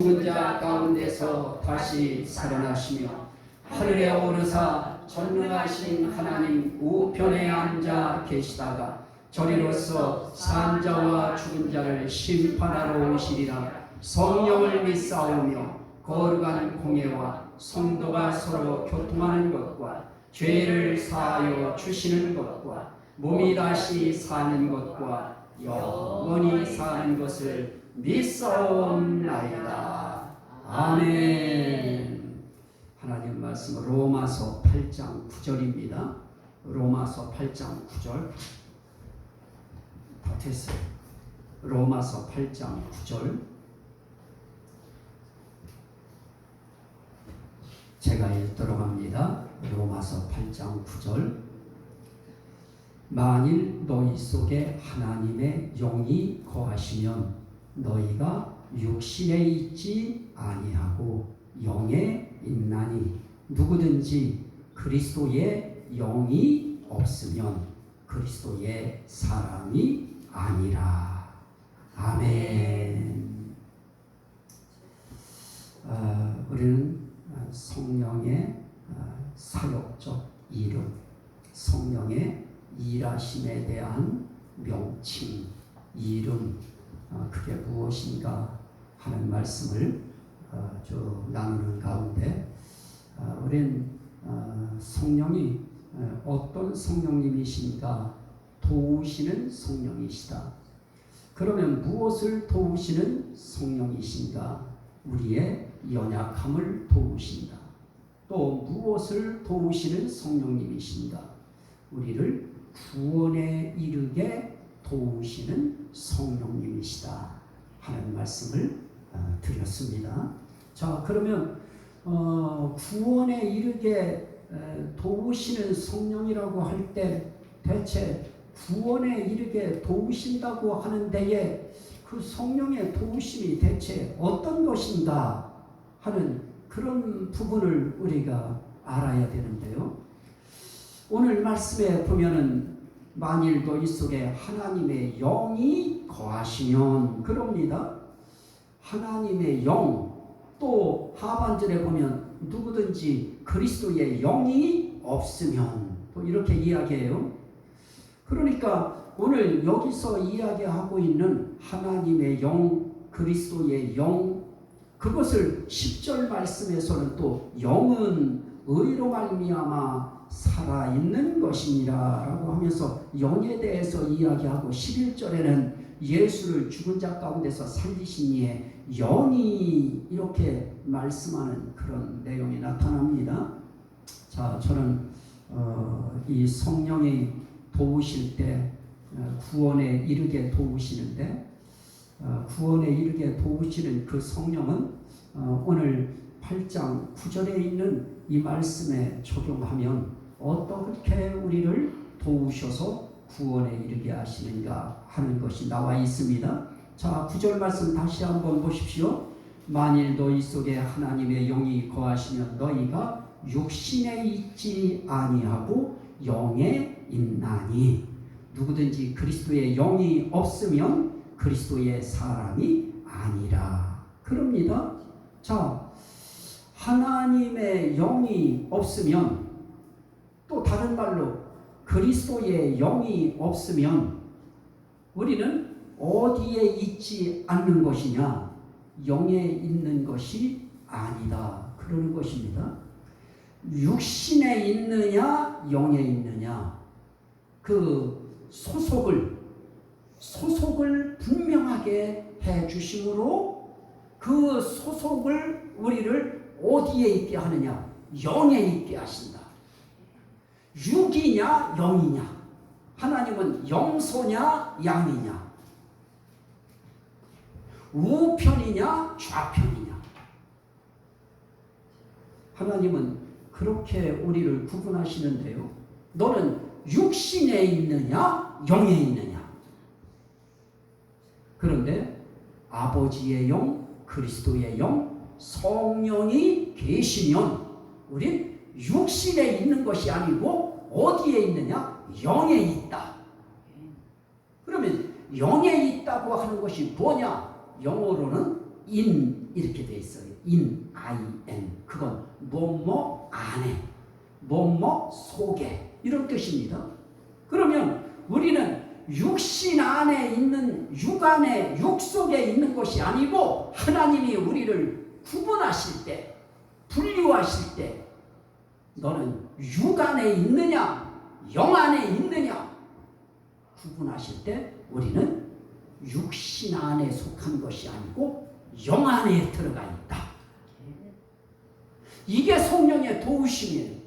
죽은 자 가운데서 다시 살아나시며 하늘에 오르사 전능하신 하나님 우편에 앉아 계시다가 저리로서 산 자와 죽은 자를 심판하러 오시리라. 성령을 믿사오며 거룩한 공예와 성도가 서로 교통하는 것과 죄를 사하여 주시는 것과 몸이 다시 사는 것과 영원히 사는 것을 믿사옵나이다. 아멘. 하나님 말씀 로마서 8장 9절입니다. 로마서 8장 9절 다 됐어요. 로마서 8장 9절 제가 읽도록 합니다. 로마서 8장 9절 만일 너희 속에 하나님의 영이 거하시면 너희가 육신에 있지 아니하고 영에 있나니 누구든지 그리스도의 영이 없으면 그리스도의 사람이 아니라. 아멘. 우리는 성령의 사역적 이름, 성령의 일하심에 대한 명칭, 이름, 그게 무엇인가 하는 말씀을 나누는 가운데 우리는 성령이 어떤 성령님이신가? 도우시는 성령이시다. 그러면 무엇을 도우시는 성령이신가? 우리의 연약함을 도우신다. 또 무엇을 도우시는 성령님이신가? 우리를 구원에 이르게 도우시는 성령님이시다 하는 말씀을 드렸습니다. 자, 그러면 구원에 이르게 도우시는 성령이라고 할 때 대체 구원에 이르게 도우신다고 하는 데에 그 성령의 도우심이 대체 어떤 것인가 하는 그런 부분을 우리가 알아야 되는데요. 오늘 말씀에 보면은 만일 너희 속에 하나님의 영이 거하시면, 그럽니다. 하나님의 영, 또 하반절에 보면 누구든지 그리스도의 영이 없으면, 또 이렇게 이야기해요. 그러니까 오늘 여기서 이야기하고 있는 하나님의 영, 그리스도의 영, 그것을 10절 말씀에서는 또 영은 의로 말미암아 살아있는 것이니라 라고 하면서 영에 대해서 이야기하고 11절에는 예수를 죽은 자 가운데서 살리신 이의 영이 이렇게 말씀하는 그런 내용이 나타납니다. 자, 저는 이 성령이 도우실 때 구원에 이르게 도우시는데 구원에 이르게 도우시는 그 성령은 오늘 8장 9절에 있는 이 말씀에 적용하면 어떻게 우리를 도우셔서 구원에 이르게 하시는가 하는 것이 나와 있습니다. 자, 9절 말씀 다시 한번 보십시오. 만일 너희 속에 하나님의 영이 거하시면 너희가 육신에 있지 아니하고 영에 있나니 누구든지 그리스도의 영이 없으면 그리스도의 사람이 아니라. 그럽니다. 자, 하나님의 영이 없으면, 또 다른 말로 그리스도의 영이 없으면 우리는 어디에 있지 않는 것이냐? 영에 있는 것이 아니다. 그러는 것입니다. 육신에 있느냐 영에 있느냐, 그 소속을 분명하게 해주심으로 그 소속을 우리를 어디에 있게 하느냐? 영에 있게 하신다. 육이냐 영이냐? 하나님은 영소냐 양이냐? 우편이냐 좌편이냐? 하나님은 그렇게 우리를 구분하시는데요. 너는 육신에 있느냐 영에 있느냐? 그런데 아버지의 영, 그리스도의 영, 성령이 계시면 우린 육신에 있는 것이 아니고 어디에 있느냐? 영에 있다. 그러면 영에 있다고 하는 것이 뭐냐? 영어로는 in 이렇게 돼 있어요. in, in. 그건 뭐뭐 안에, 뭐뭐 속에 이런 뜻입니다. 그러면 우리는 육신 안에 있는 육 안에 육 속에 있는 것이 아니고 하나님이 우리를 구분하실 때, 분류하실 때 너는 육 안에 있느냐 영 안에 있느냐 구분하실 때 우리는 육신 안에 속한 것이 아니고 영 안에 들어가 있다. 이게 성령의 도우심이에요.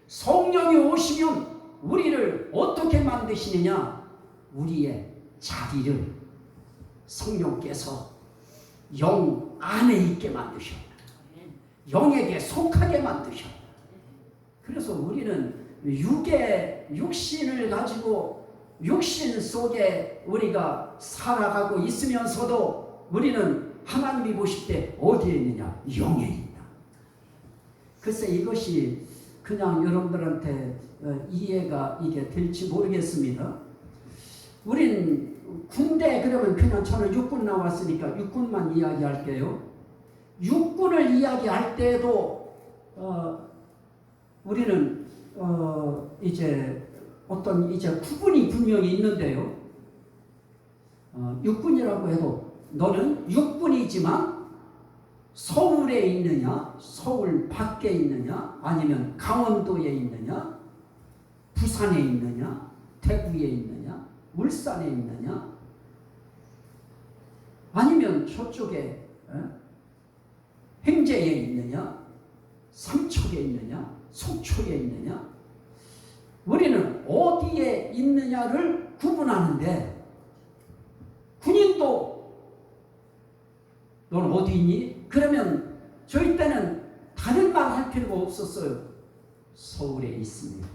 성령이 오시면 우리를 어떻게 만드시느냐? 우리의 자리를 성령께서 영 안에 있게 만드셔. 영에게 속하게 만드셔. 그래서 우리는 육신을 가지고 육신 속에 우리가 살아가고 있으면서도 우리는 하나님이 보실 때 어디에 있느냐? 영에 있다. 글쎄 이것이 그냥 여러분들한테 이해가 이게 될지 모르겠습니다. 우린 군대 그러면 그냥 저는 육군 나왔으니까 육군만 이야기할게요. 육군을 이야기할 때도 우리는 이제 어떤 이제 구분이 분명히 있는데요. 육군이라고 해도 너는 육군이지만 서울에 있느냐, 서울 밖에 있느냐, 아니면 강원도에 있느냐, 부산에 있느냐, 대구에 있느냐, 울산에 있느냐, 아니면 저쪽에 행제에 있느냐, 삼척에 있느냐, 속초에 있느냐, 우리는 어디에 있느냐를 구분하는데 군인도 넌 어디 있니? 그러면 저희 때는 다른 말 할 필요가 없었어요. 서울에 있습니다.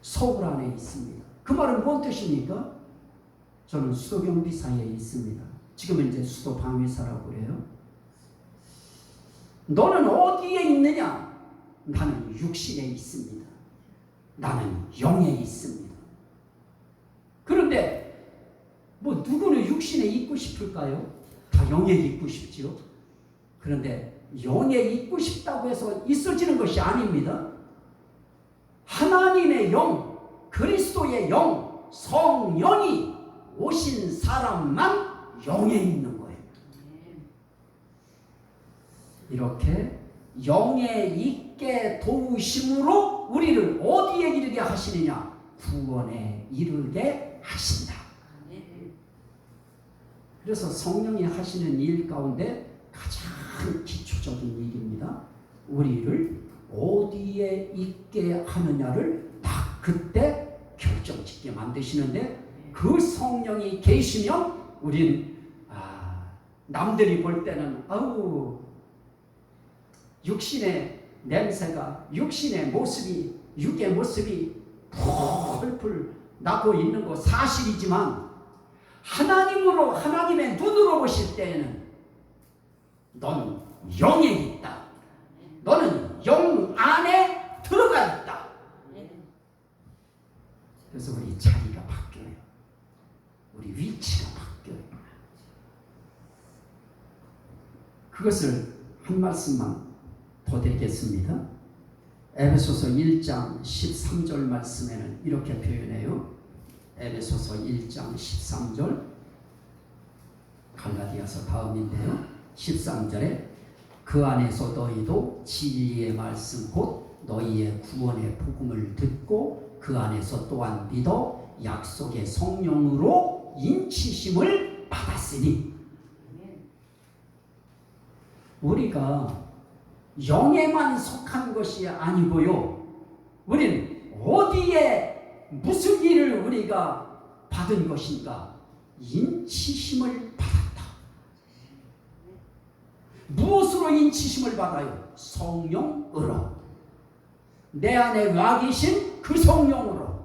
서울 안에 있습니다. 그 말은 뭔 뜻입니까? 저는 수도경비사에 있습니다. 지금은 이제 수도방위사라고 그래요. 너는 어디에 있느냐? 나는 육신에 있습니다. 나는 영에 있습니다. 그런데 뭐 누구는 육신에 있고 싶을까요? 다 영에 있고 싶지요. 그런데 영에 있고 싶다고 해서 있어지는 것이 아닙니다. 하나님의 영, 그리스도의 영, 성령이 오신 사람만 영에 있는 거예요. 이렇게 영에 있게 도우심으로 우리를 어디에 이르게 하시느냐? 구원에 이르게 하신다. 그래서 성령이 하시는 일 가운데 가장 기초적인 일입니다. 우리를 어디에 있게 하느냐를 딱 그때 결정짓게 만드시는데 그 성령이 계시면 우린 남들이 볼 때는 육신의 냄새가 육신의 모습이 육의 모습이 풀풀 나고 있는 거 사실이지만 하나님으로 하나님의 눈으로 보실 때에는 넌 영에 있다. 너는 영 안에 들어가 있다. 그래서 우리 자리가 바뀌어요. 우리 위치가 바뀌어요. 그것을 한 말씀만 더 드리겠습니다. 에베소서 1장 13절 말씀에는 이렇게 표현해요. 에베소서 1장 13절, 갈라디아서 다음인데요. 13절에 그 안에서 너희도 진리의 말씀 곧 너희의 구원의 복음을 듣고 그 안에서 또한 믿어 약속의 성령으로 인치심을 받았으니. 우리가 영에만 속한 것이 아니고요. 우리는 어디에 무슨 일을 우리가 받은 것인가? 인치심을 받았다. 무엇으로 인치심을 받아요? 성령으로. 내 안에 와 계신 그 성령으로.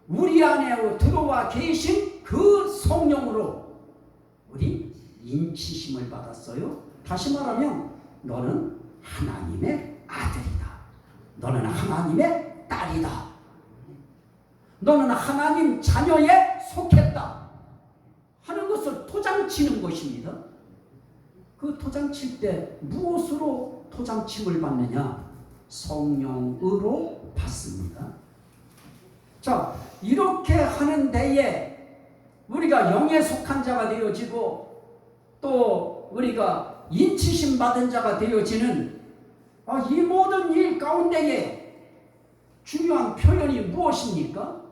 우리 안에 들어와 계신 그 성령으로 우리 인치심을 받았어요. 다시 말하면 너는 하나님의 아들이다. 너는 하나님의 딸이다. 너는 하나님 자녀에 속했다 하는 것을 도장치는 것입니다. 그 토장 칠 때 무엇으로 토장침을 받느냐? 성령으로 받습니다. 자, 이렇게 하는 데에 우리가 영에 속한 자가 되어지고 또 우리가 인치심 받은 자가 되어지는 이 모든 일 가운데에 중요한 표현이 무엇입니까?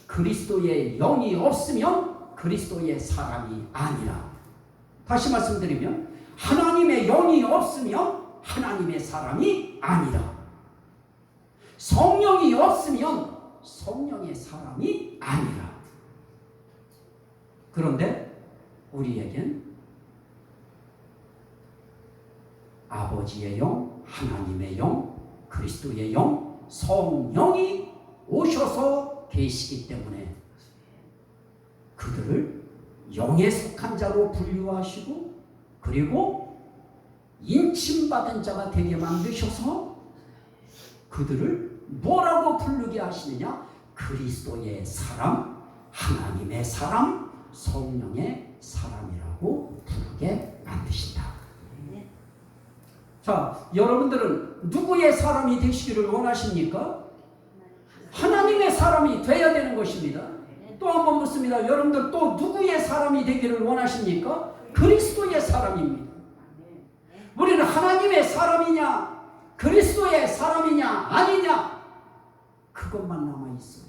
그리스도의 영이 없으면 그리스도의 사람이 아니라. 다시 말씀드리면 하나님의 영이 없으면 하나님의 사람이 아니라. 성령이 없으면 성령의 사람이 아니라. 그런데 우리에겐 아버지의 영, 하나님의 영, 그리스도의 영, 성령이 오셔서 계시기 때문에 그들을 영에 속한 자로 분류하시고 그리고 인침받은 자가 되게 만드셔서 그들을 뭐라고 부르게 하시느냐? 그리스도의 사람, 하나님의 사람, 성령의 사람이라고 부르게 만드신다. 자, 여러분들은 누구의 사람이 되시기를 원하십니까? 하나님의 사람이 되어야 되는 것입니다. 또 한 번 묻습니다. 여러분들 또 누구의 사람이 되기를 원하십니까? 그리스도의 사람입니다. 우리는 하나님의 사람이냐 그리스도의 사람이냐 아니냐 그것만 남아있어요.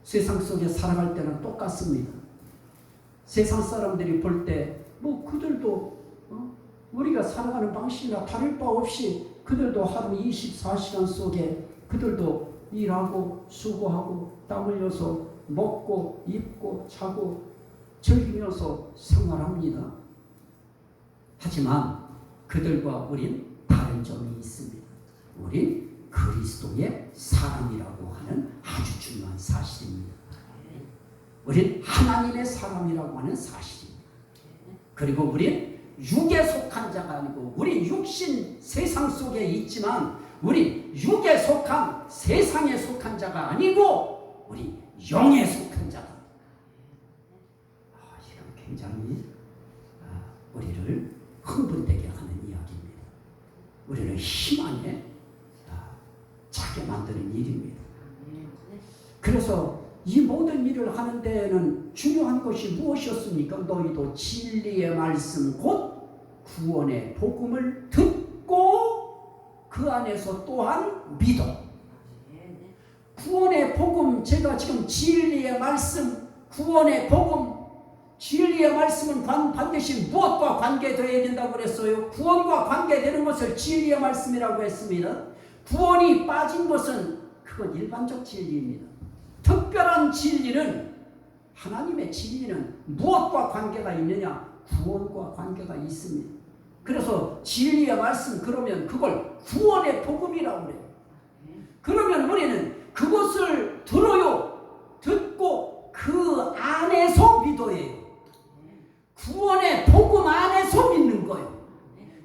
세상 속에 살아갈 때는 똑같습니다. 세상 사람들이 볼 때 뭐 그들도 우리가 살아가는 방식이나 다를 바 없이 그들도 하루 24시간 속에 그들도 일하고 수고하고 땀 흘려서 먹고 입고 자고 즐기면서 생활합니다. 하지만 그들과 우린 다른 점이 있습니다. 우린 그리스도의 사람이라고 하는 아주 중요한 사실입니다. 우린 하나님의 사람이라고 하는 사실입니다. 그리고 우린 육에 속한 자가 아니고 우린 육신 세상 속에 있지만 우린 육에 속한 세상에 속한 자가 아니고 우리 영에 속한 자다. 이건 굉장히 우리를 흥분되게 하는 이야기입니다. 우리를 힘 안에 차게 만드는 일입니다. 그래서 이 모든 일을 하는 데에는 중요한 것이 무엇이었습니까? 너희도 진리의 말씀 곧 구원의 복음을 듣고 그 안에서 또한 믿어. 구원의 복음, 제가 지금 진리의 말씀, 구원의 복음, 진리의 말씀은 반드시 무엇과 관계되어야 된다고 그랬어요? 구원과 관계되는 것을 진리의 말씀이라고 했습니다. 구원이 빠진 것은 그건 일반적 진리입니다. 특별한 진리는, 하나님의 진리는 무엇과 관계가 있느냐? 구원과 관계가 있습니다. 그래서 진리의 말씀, 그러면 그걸 구원의 복음이라고 그래요. 그러면 우리는 그것을 들어요. 듣고 그 안에서 믿어야 해요. 구원의 복음 안에서 믿는 거예요.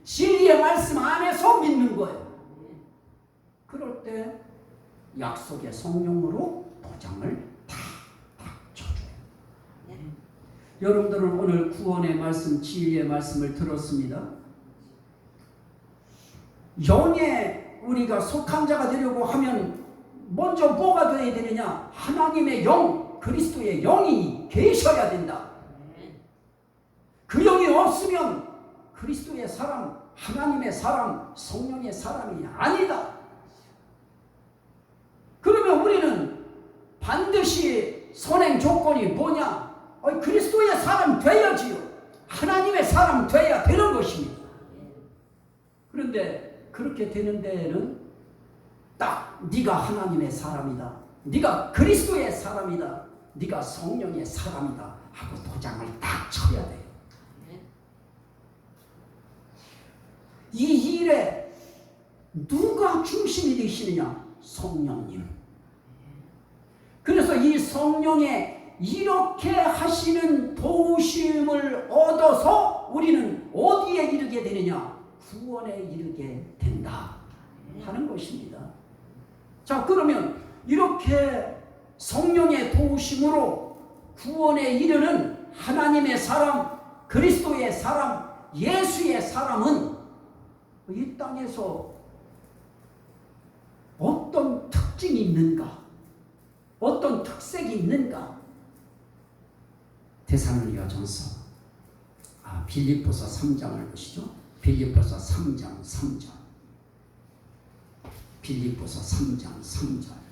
진리의 말씀 안에서 믿는 거예요. 그럴 때 약속의 성령으로 도장을 다 쳐줘요. 여러분들은 오늘 구원의 말씀, 진리의 말씀을 들었습니다. 영에 우리가 속한 자가 되려고 하면 먼저 뭐가 되어야 되느냐? 하나님의 영, 그리스도의 영이 계셔야 된다. 그 영이 없으면 그리스도의 사람, 하나님의 사람, 성령의 사람이 아니다. 그러면 우리는 반드시 선행 조건이 뭐냐? 그리스도의 사람 돼야지요. 하나님의 사람 돼야 되는 것입니다. 그런데 그렇게 되는 데에는 딱 네가 하나님의 사람이다, 네가 그리스도의 사람이다, 네가 성령의 사람이다 하고 도장을 딱 쳐야 돼요. 이 일에 누가 중심이 되시느냐? 성령님. 그래서 이 성령의 이렇게 하시는 도우심을 얻어서 우리는 어디에 이르게 되느냐? 구원에 이르게 된다 하는 것입니다. 자, 그러면 이렇게 성령의 도우심으로 구원에 이르는 하나님의 사람, 그리스도의 사람, 예수의 사람은 이 땅에서 어떤 특징이 있는가? 어떤 특색이 있는가? 데살로니가전서 빌립보서 3장을 보시죠. 빌립보서 3장 3절. 빌립보서 3장 3절.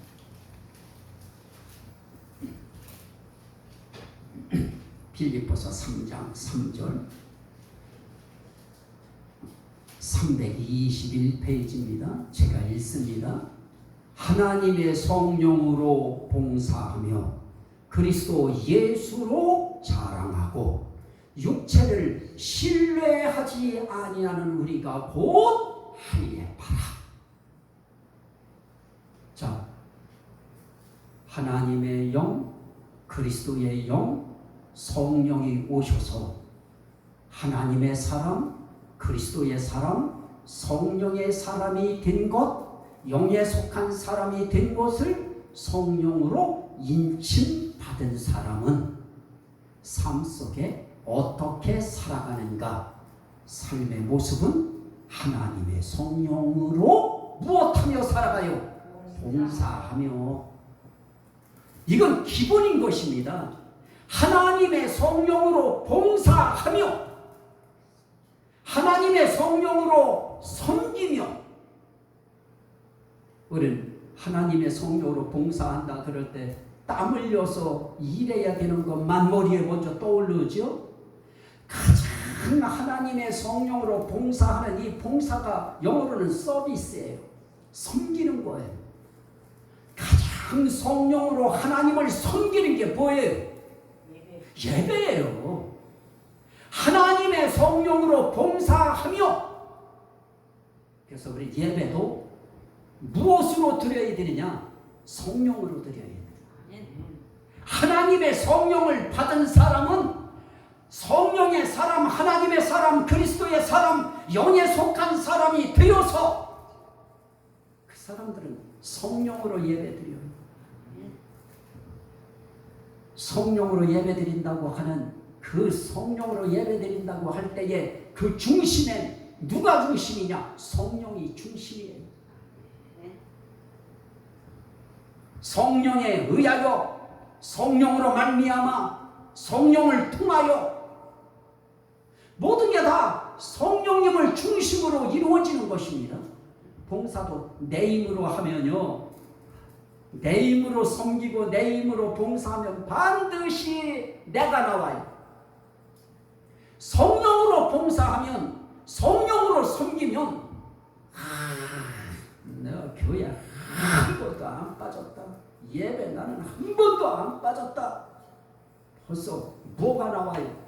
빌립보서 3장 3절. 321페이지입니다. 제가 읽습니다. 하나님의 성령으로 봉사하며 그리스도 예수로 자랑하고 육체를 신뢰하지 아니하는 우리가 곧 하리에 바라. 자, 하나님의 영, 그리스도의 영, 성령이 오셔서 하나님의 사람, 그리스도의 사람, 성령의 사람이 된 것, 영에 속한 사람이 된 것을 성령으로 인침받은 사람은 삶 속에 어떻게 살아가는가? 삶의 모습은 하나님의 성령으로 무엇하며 살아가요? 봉사하며. 이건 기본인 것입니다. 하나님의 성령으로 봉사하며 하나님의 성령으로 섬기며. 우리는 하나님의 성령으로 봉사한다 그럴 때 땀 흘려서 일해야 되는 것만 머리에 먼저 떠오르죠. 가장 하나님의 성령으로 봉사하는 이 봉사가 영어로는 서비스예요. 섬기는 거예요. 가장 성령으로 하나님을 섬기는 게 뭐예요? 예배예요. 하나님의 성령으로 봉사하며. 그래서 우리 예배도 무엇으로 드려야 되느냐? 성령으로 드려야 돼요. 하나님의 성령을 받은 사람은 성령의 사람, 하나님의 사람, 그리스도의 사람, 영에 속한 사람이 되어서 그 사람들은 성령으로 예배드려요. 성령으로 예배드린다고 하는 그 성령으로 예배드린다고 할 때에 그 중심엔 누가 중심이냐? 성령이 중심이에요. 성령에 의하여 성령으로 말미암아 성령을 통하여 모든 게 다 성령님을 중심으로 이루어지는 것입니다. 봉사도 내 힘으로 하면요, 내 힘으로 섬기고 내 힘으로 봉사하면 반드시 내가 나와요. 성령으로 봉사하면, 성령으로 섬기면 내가 교회 한 번도 안 빠졌다. 예배 나는 한 번도 안 빠졌다. 벌써 뭐가 나와요?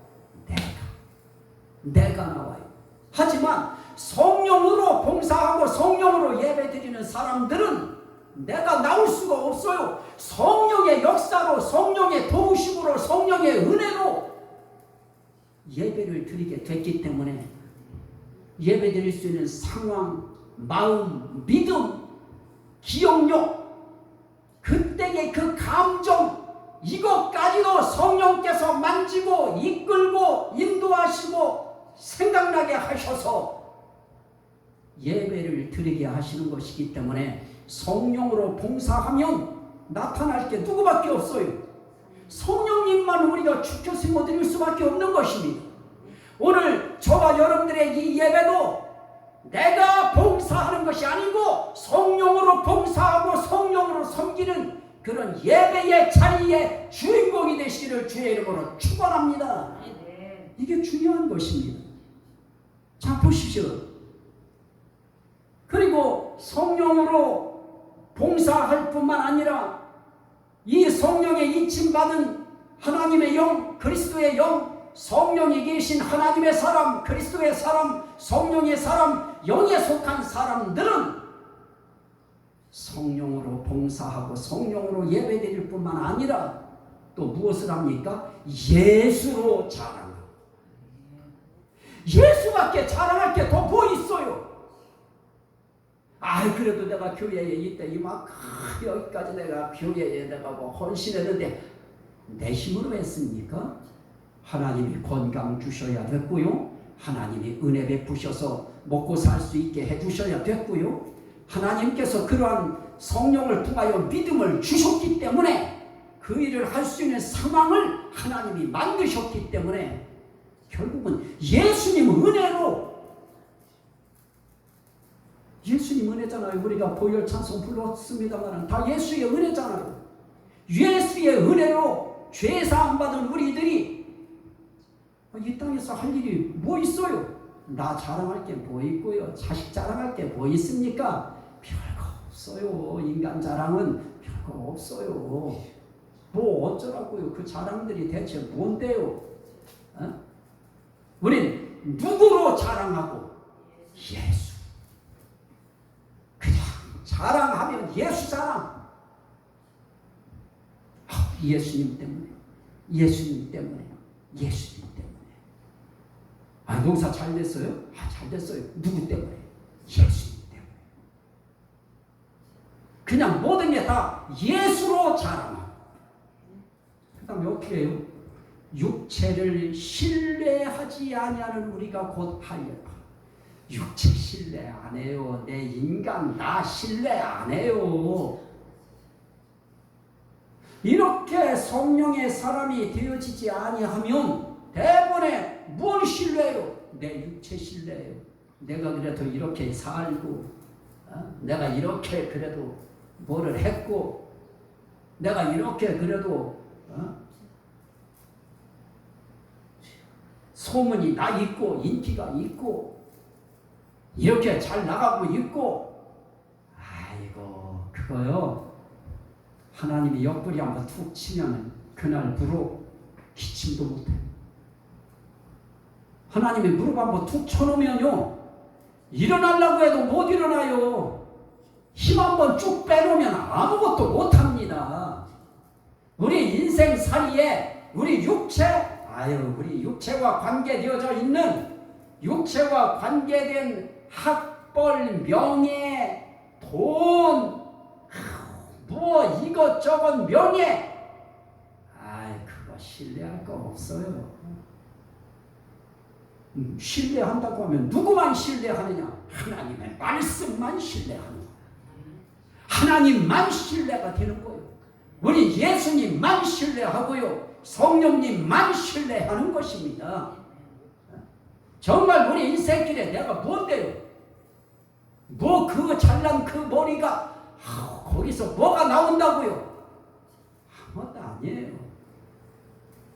내가 나와요. 하지만 성령으로 봉사하고 성령으로 예배드리는 사람들은 내가 나올 수가 없어요. 성령의 역사로, 성령의 도우심으로, 성령의 은혜로 예배를 드리게 됐기 때문에 예배 드릴 수 있는 상황, 마음, 믿음, 기억력, 그때의 그 감정, 이것까지도 성령께서 만지고 이끌고 인도하시고 생각나게 하셔서 예배를 드리게 하시는 것이기 때문에 성령으로 봉사하면 나타날 게 누구밖에 없어요. 성령님만 우리가 주켜 세워 드릴 수밖에 없는 것입니다. 오늘 저와 여러분들의 이 예배도 내가 봉사하는 것이 아니고 성령으로 봉사하고 성령으로 섬기는 그런 예배의 자리에 주인공이 되시기를 주의 이름으로 축원합니다. 이게 중요한 것입니다. 자, 보십시오. 그리고 성령으로 봉사할 뿐만 아니라 이 성령에 인침받은 하나님의 영, 그리스도의 영, 성령이 계신 하나님의 사람, 그리스도의 사람, 성령의 사람, 영에 속한 사람들은 성령으로 봉사하고 성령으로 예배드릴 뿐만 아니라 또 무엇을 합니까? 예수로 자랑합니다. 예수밖에 자랑할 게 더 뭐 있어요? 그래도 내가 교회에 이때 이만큼 여기까지 내가 교회에 내가 뭐 헌신했는데 내 힘으로 했습니까? 하나님이 건강 주셔야 됐고요. 하나님이 은혜 베푸셔서 먹고 살 수 있게 해주셔야 됐고요. 하나님께서 그러한 성령을 통하여 믿음을 주셨기 때문에 그 일을 할 수 있는 상황을 하나님이 만드셨기 때문에 결국은 예수님 은혜로, 예수님 은혜잖아요. 우리가 보혈 찬송 불렀습니다만 다 예수의 은혜잖아요. 예수의 은혜로 죄사함 받은 우리들이 이 땅에서 할 일이 뭐 있어요? 나 자랑할 게 뭐 있고요? 자식 자랑할 게 뭐 있습니까? 별거 없어요. 인간 자랑은 별거 없어요. 뭐 어쩌라고요? 그 자랑들이 대체 뭔데요? 우린 누구로 자랑하고? 예수. 그냥 자랑하면 예수 자랑. 예수님 때문에, 예수님 때문에, 예수님 때문에. 농사 잘 됐어요? 잘 됐어요. 누구 때문에? 예수님 때문에. 그냥 모든 게 다 예수로 자랑하고. 그 다음에 어떻게 해요? 육체를 신뢰하지 아니하는 우리가 곧 하리라. 육체 신뢰 안 해요. 내 인간 나 신뢰 안 해요. 이렇게 성령의 사람이 되어지지 아니하면 대부분의 뭘 신뢰해요? 내 육체 신뢰해요. 내가 그래도 이렇게 살고, 내가 이렇게 그래도 뭐를 했고, 내가 이렇게 그래도 소문이 나 있고 인기가 있고 이렇게 잘 나가고 있고, 아이고 그거요. 하나님이 옆구리 한번 툭 치면 그날 무릎 기침도 못해. 하나님이 무릎 한번 툭 쳐놓으면요, 일어나려고 해도 못 일어나요. 힘 한번 쭉 빼놓으면 아무것도 못합니다. 우리 인생살이에 우리 육체, 우리 육체와 관계되어져 있는, 육체와 관계된 학벌, 명예, 돈, 뭐 이것저것 명예, 그거 신뢰할 거 없어요. 신뢰한다고 하면 누구만 신뢰하느냐? 하나님의 말씀만 신뢰하는 거예요. 하나님만 신뢰가 되는 거예요. 우리 예수님만 신뢰하고요, 성령님만 신뢰하는 것입니다. 정말 우리 인생길에 내가 뭔데요? 뭐 그 잘난 그 머리가 거기서 뭐가 나온다고요? 아무것도 아니에요.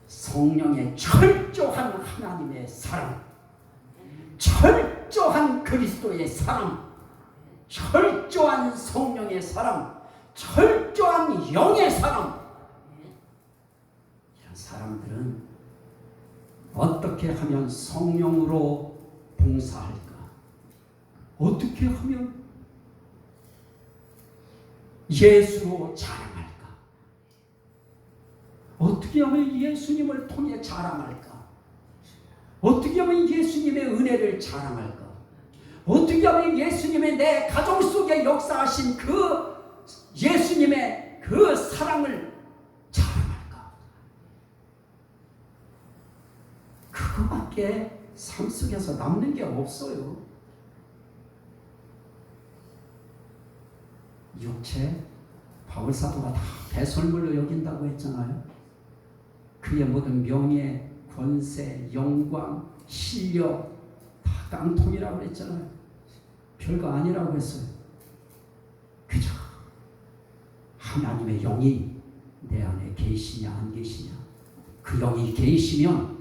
성령의 철저한 하나님의 사랑, 철저한 그리스도의 사랑, 철저한 성령의 사랑, 철저한 영의 사랑. 이런 사람들은 어떻게 하면 성령으로 봉사할까? 어떻게 하면 예수로 자랑할까? 어떻게 하면 예수님을 통해 자랑할까? 어떻게 하면 예수님의 은혜를 자랑할까? 어떻게 하면 예수님의 내 가정 속에 역사하신 그 예수님의 그 사랑을 자랑할까? 그거밖에 삶 속에서 남는 게 없어요. 육체, 바울사도가 다 배설물로 여긴다고 했잖아요. 그의 모든 명예, 권세, 영광, 실력 다 깡통이라고 했잖아요. 별거 아니라고 했어요. 그저 하나님의 영이 내 안에 계시냐 안 계시냐, 그 영이 계시면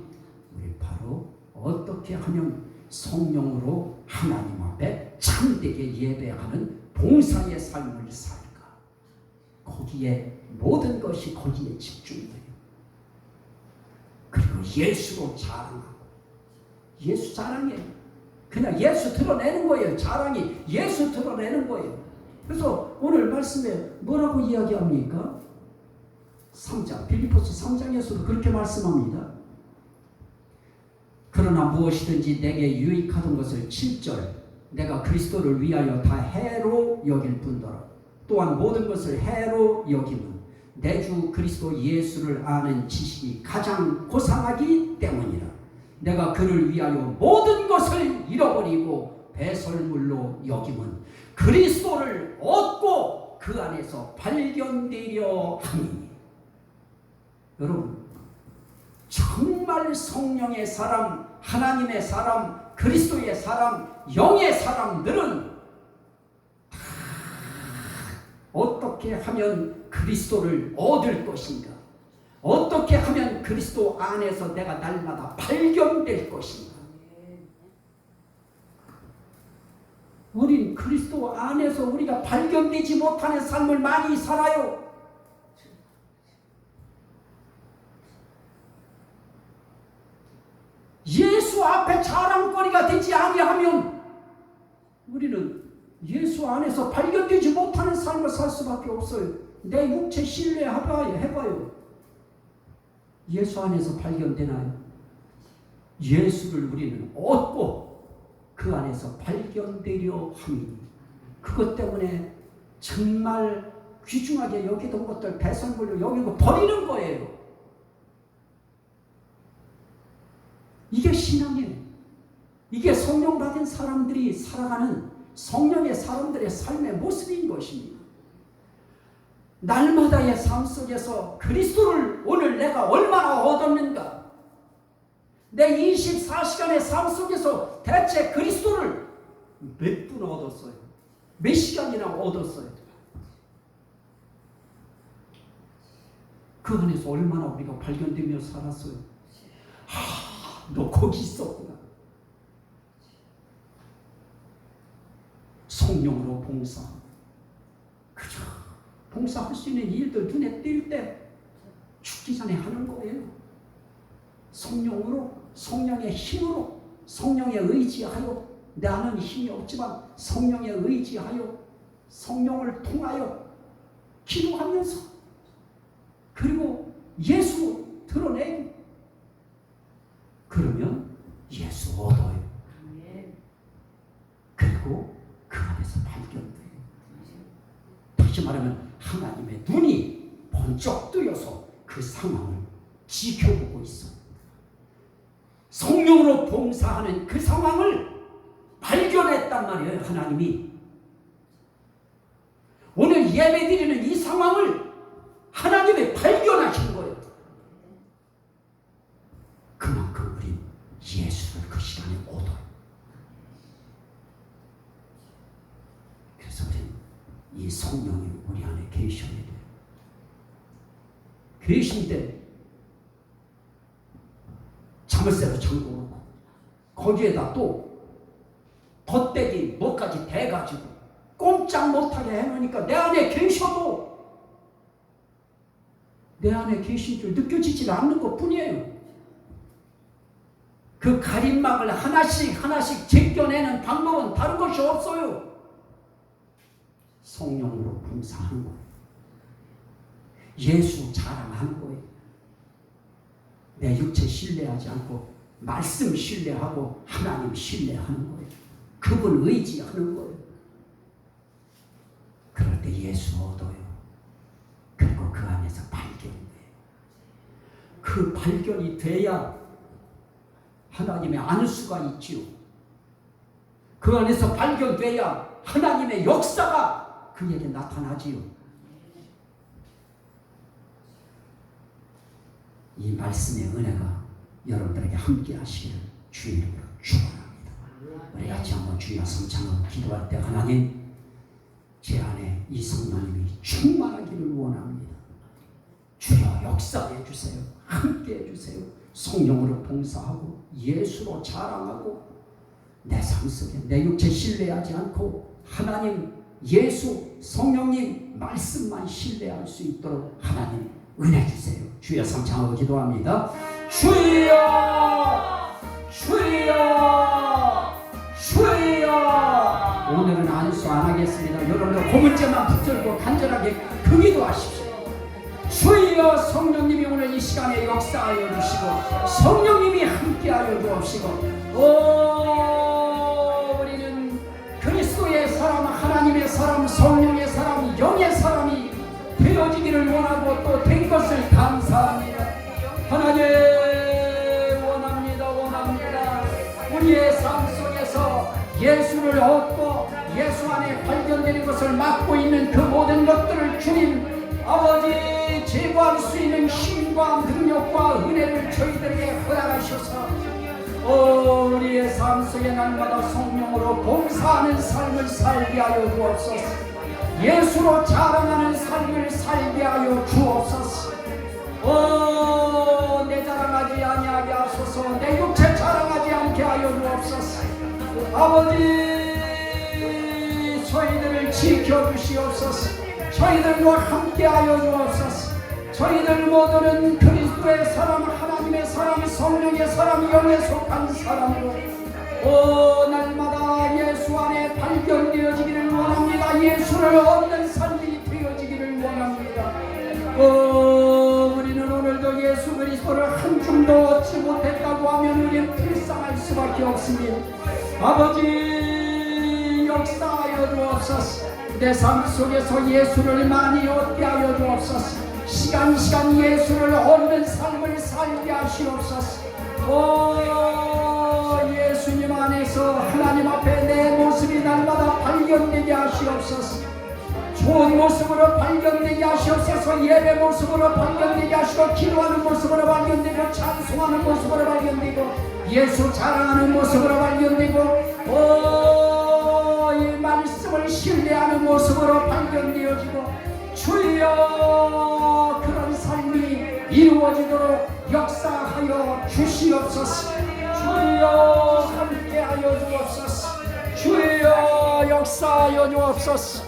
우리 바로 어떻게 하면 성령으로 하나님 앞에 참되게 예배하는 봉사의 삶을 살까? 거기에 모든 것이 거기에 집중돼요. 그리고 예수로 자랑하고, 예수 자랑이에요. 그냥 예수 드러내는 거예요. 자랑이 예수 드러내는 거예요. 그래서 오늘 말씀에 뭐라고 이야기합니까? 3장, 빌립보서 3장에서도 그렇게 말씀합니다. 그러나 무엇이든지 내게 유익하던 것을 7절, 내가 그리스도를 위하여 다 해로 여길 뿐더러 또한 모든 것을 해로 여김은 내 주 그리스도 예수를 아는 지식이 가장 고상하기 때문이라. 내가 그를 위하여 모든 것을 잃어버리고 배설물로 여김은 그리스도를 얻고 그 안에서 발견되려 함이니. 여러분, 정말 성령의 사람, 하나님의 사람, 그리스도의 사람, 영의 사람들은 다 어떻게 하면 그리스도를 얻을 것인가? 어떻게 하면 그리스도 안에서 내가 날마다 발견될 것인가? 우린 그리스도 안에서 우리가 발견되지 못하는 삶을 많이 살아요. 예수 앞에 자랑거리가 되지 아니하면 우리는 예수 안에서 발견되지 못하는 삶을 살 수밖에 없어요. 내 육체 해봐요. 예수 안에서 발견되나요? 예수를 우리는 얻고 그 안에서 발견되려 함이니. 그것 때문에 정말 귀중하게 여기던 것들 배설물로 여기고 버리는 거예요. 이게 신앙이에요. 이게 성령 받은 사람들이 살아가는 성령의 사람들의 삶의 모습인 것입니다. 날마다의 삶 속에서 그리스도를 오늘 내가 얼마나 얻었는가? 내 24시간의 삶 속에서 대체 그리스도를 몇 분 얻었어요? 몇 시간이나 얻었어요? 그 안에서 얼마나 우리가 발견되며 살았어요? 너 거기 있었구나. 성령으로 봉사. 그죠? 봉사할 수 있는 일들 눈에 띌 때 죽기 전에 하는 거예요. 성령으로, 성령의 힘으로, 성령에 의지하여, 나는 힘이 없지만 성령에 의지하여 성령을 통하여 기도하면서, 그리고 예수 드러내고, 그러면 예수 얻어요. 그리고 그 안에서 발견돼요. 다시 말하면 하나님의 눈이 번쩍 뜨여서 그 상황을 지켜보고 있어. 성령으로 봉사하는 그 상황을 발견했단 말이에요. 하나님이 오늘 예배드리는 이 상황을 하나님이 발견하신 거예요. 그만큼 우린 예수를 그 시간에 얻어요. 그래서 우린 이 성령이 우리 안에 계셔야 돼요. 계신 때 자물쇠로 잠궈놓고 거기에다 또 덧대기 뭐까지 대가지고 꼼짝 못하게 해놓으니까 내 안에 계셔도 내 안에 계신 줄 느껴지지 않는 것 뿐이에요. 그 가림막을 하나씩 제껴내는 방법은 다른 것이 없어요. 성령으로 봉사하는 거예요. 예수 자랑하는 거예요. 내 육체 신뢰하지 않고 말씀 신뢰하고 하나님 신뢰하는 거예요. 그분 의지하는 거예요. 그럴 때 예수 얻어요. 그리고 그 안에서 발견돼요. 그 발견이 돼야 하나님의 안수가 있지요. 그 안에서 발견돼야 하나님의 역사가 그에게 나타나지요. 이 말씀의 은혜가 여러분들에게 함께 하시기를 주의 이름으로 축원합니다. 우리 같이 한번 주여 성찬하고 기도할 때 하나님, 제 안에 이 성령님이 충만하기를 원합니다. 주여 역사해 주세요. 함께 해주세요. 성령으로 봉사하고 예수로 자랑하고 내 삶 속에 내 육체 신뢰하지 않고 하나님, 예수, 성령님 말씀만 신뢰할 수 있도록 하나님 은혜 주세요. 주여 성찬하고 기도합니다. 주여 주여 주여. 오늘은 안수 안 하겠습니다. 여러분들 그 문제만 붙들고 간절하게 그 기도하십시오. 주여 성령님이 오늘 이 시간에 역사하여 주시고 성령님이 함께하여 주옵시고, 우리는 그리스도의 사람, 하나님의 사람, 성령의 사람, 영의 사람이 되어지기를 원하고 또 속에서 예수를 얻고 예수 안에 발견되는 것을 맡고 있는 그 모든 것들을 주님 아버지 제거할 수 있는 힘과 능력과 은혜를 저희들에게 허락하셔서 우리의 삶 속에 날마다 성령으로 봉사하는 삶을 살게 하여 주옵소서. 예수로 자랑하는 삶을 살게 하여 주옵소서. 내 자랑하지 아니하게 하소서. 내 육체 자랑하지 않게 하여 주옵소서. 아버지 저희들을 지켜주시옵소서. 저희들과 함께하여 주옵소서. 저희들 모두는 그리스도의 사람, 하나님의 사람, 성령의 사람, 영에 속한 사람으로 날마다 예수 안에 발견되어지기를 원합니다. 예수를 얻는 삶이 되어지기를 원합니다. 우리는 오늘도 예수 그리스도를 한 줌도 얻지 못했다고 하면 우리는 불쌍할 수밖에 없습니다. 아버지 역사하여 주옵소서. 내 삶 속에서 예수를 많이 얻게 하여 주옵소서. 시간 예수를 얻는 삶을 살게 하시옵소서. 예수님 안에서 하나님 앞에 내 모습이 날마다 발견되게 하시옵소서. 좋은 모습으로 발견되게 하시옵소서. 예배 모습으로 발견되게 하시고 기도하는 모습으로 발견되고 찬송하는 모습으로 발견되고 예수 자랑하는 모습으로 발견되고 이 말씀을 신뢰하는 모습으로 발견되어지고 주여 그런 삶이 이루어지도록 역사하여 주시옵소서. 주여 함께하여 주옵소서. 주여 역사하여 주옵소서.